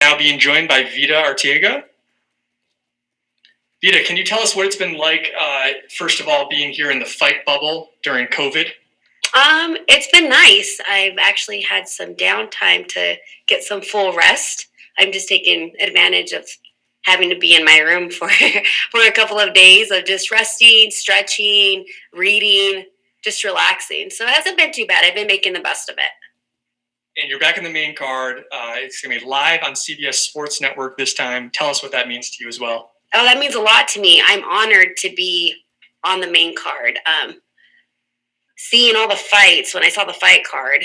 now being joined by Veta Arteaga. Veta, can you tell us what it's been like, first of all, being here in the fight bubble during COVID? It's been nice. I've actually had some downtime to get some full rest. I'm just taking advantage of having to be in my room for for a couple of days of just resting, stretching, reading, just relaxing. So it hasn't been too bad. I've been making the best of it. And you're back in the main card. It's going to be live on CBS Sports Network this time. Tell us what that means to you as well. Oh, that means a lot to me. I'm honored to be on the main card. Seeing all the fights, when I saw the fight card,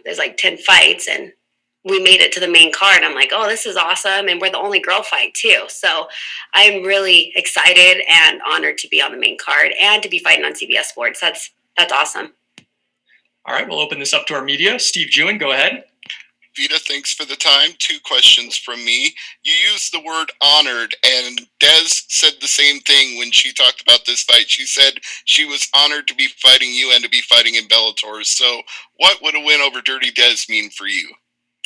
there's like 10 fights, and we made it to the main card. I'm like, oh, this is awesome. And we're the only girl fight too. So I'm really excited and honored to be on the main card and to be fighting on CBS Sports. That's awesome. All right, we'll open this up to our media. Steve Jewin, go ahead. Veta, thanks for the time. 2 questions from me. You used the word honored, and Des said the same thing when she talked about this fight. She said she was honored to be fighting you and to be fighting in Bellator. So what would a win over Dirty Des mean for you?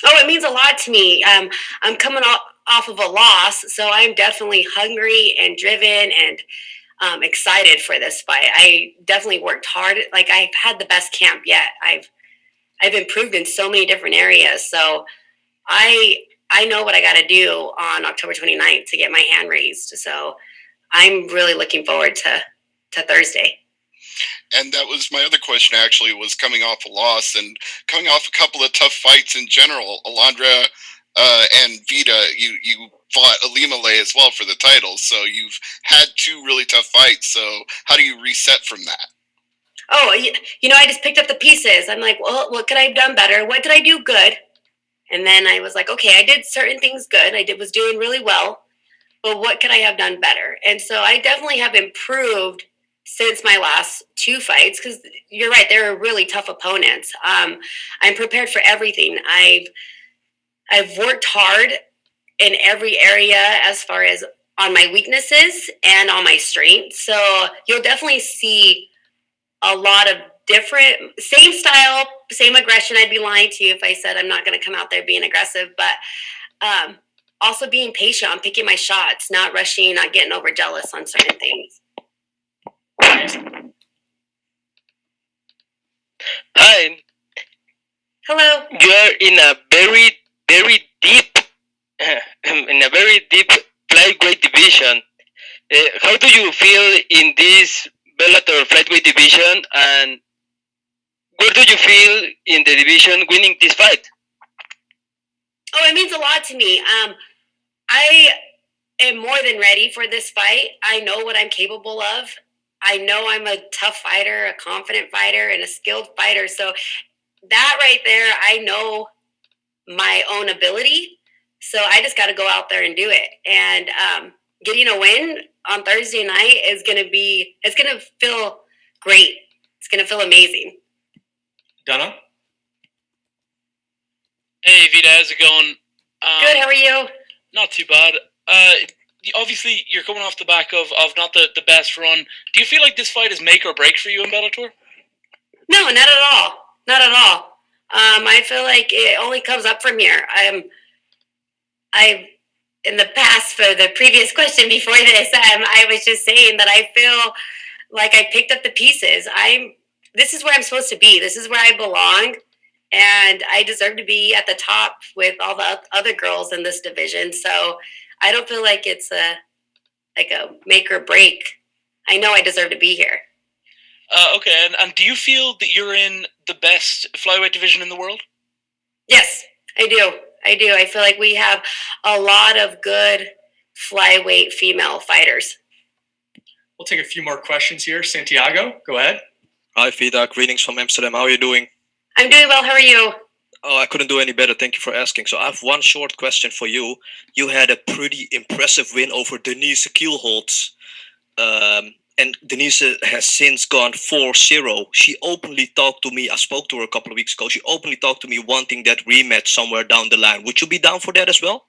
Oh, it means a lot to me. I'm coming off of a loss, so I'm definitely hungry and driven and excited for this fight. I definitely worked hard. Like, I've had the best camp yet. I've improved in so many different areas. So I know what I got to do on October 29th to get my hand raised. So I'm really looking forward to Thursday. And that was my other question, actually, was coming off a loss and coming off a couple of tough fights in general. Alondra and Veta, you fought Alimale as well for the title. So you've had 2 really tough fights. So how do you reset from that? Oh, I just picked up the pieces. I'm like, well, what could I have done better? What did I do good? And then I was like, okay, I did certain things good. Was doing really well, but what could I have done better? And so I definitely have improved since my last 2 fights, because you're right, they're really tough opponents. I'm prepared for everything. I've worked hard in every area as far as on my weaknesses and on my strengths. So you'll definitely see a lot of different, same style, same aggression. I'd be lying to you if I said I'm not going to come out there being aggressive, but also being patient on picking my shots, not rushing, not getting overjealous on certain things. Hi. Hello. You're in a very, very deep, flyweight division. How do you feel in this Bellator flyweight division, and where do you feel in the division winning this fight? Oh, it means a lot to me. I am more than ready for this fight. I know what I'm capable of. I know I'm a tough fighter, a confident fighter, and a skilled fighter. So that right there, I know my own ability. So I just got to go out there and do it. And getting a win on Thursday night is going to feel great. It's going to feel amazing. Donna? Hey, Vita, how's it going? Good, how are you? Not too bad. Obviously, you're coming off the back of not the best run. Do you feel like this fight is make or break for you in Bellator? No, not at all. Not at all. I feel like it only comes up from here. In the past, for the previous question before this, I was just saying that I feel like I picked up the pieces. This is where I'm supposed to be. This is where I belong, and I deserve to be at the top with all the other girls in this division. So I don't feel like it's a make or break. I know I deserve to be here. Okay, and do you feel that you're in the best flyweight division in the world? Yes, I do. I feel like we have a lot of good flyweight female fighters. We'll take a few more questions here. Santiago, go ahead. Hi, Vida. Greetings from Amsterdam. How are you doing? I'm doing well. How are you? Oh, I couldn't do any better. Thank you for asking. So I have one short question for you. You had a pretty impressive win over Denise Kielholtz. And Denise has since gone 4-0. She openly talked to me. I spoke to her a couple of weeks ago. She openly talked to me wanting that rematch somewhere down the line. Would you be down for that as well?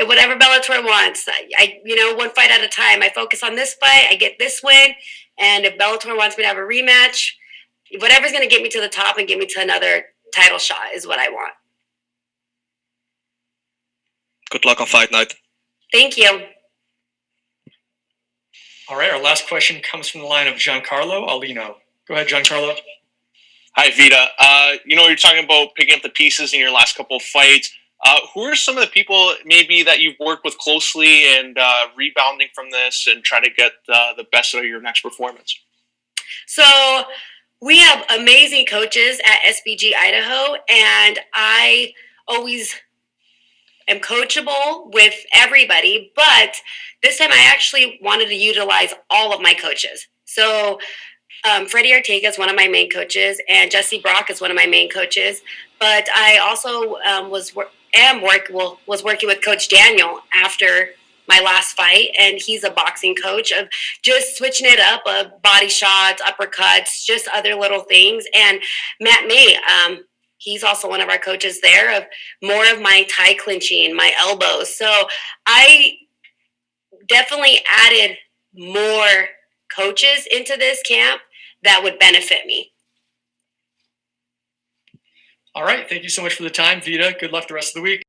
Whatever Bellator wants. I one fight at a time. I focus on this fight. I get this win. And if Bellator wants me to have a rematch, whatever's going to get me to the top and get me to another title shot is what I want. Good luck on fight night. Thank you. All right, our last question comes from the line of Giancarlo Alino. Go ahead, Giancarlo. Hi, Vita. You're talking about picking up the pieces in your last couple of fights. Who are some of the people maybe that you've worked with closely and rebounding from this and try to get the best out of your next performance? So we have amazing coaches at SBG Idaho, and I always am coachable with everybody, but this time I actually wanted to utilize all of my coaches. So Veta Arteaga is one of my main coaches, and Jesse Brock is one of my main coaches. But I also was working with Coach Daniel after my last fight, and he's a boxing coach of just switching it up, body shots, uppercuts, just other little things. And Matt May, he's also one of our coaches there of more of my tie clinching, my elbows. So I definitely added more coaches into this camp that would benefit me. All right, thank you so much for the time, Vita. Good luck the rest of the week.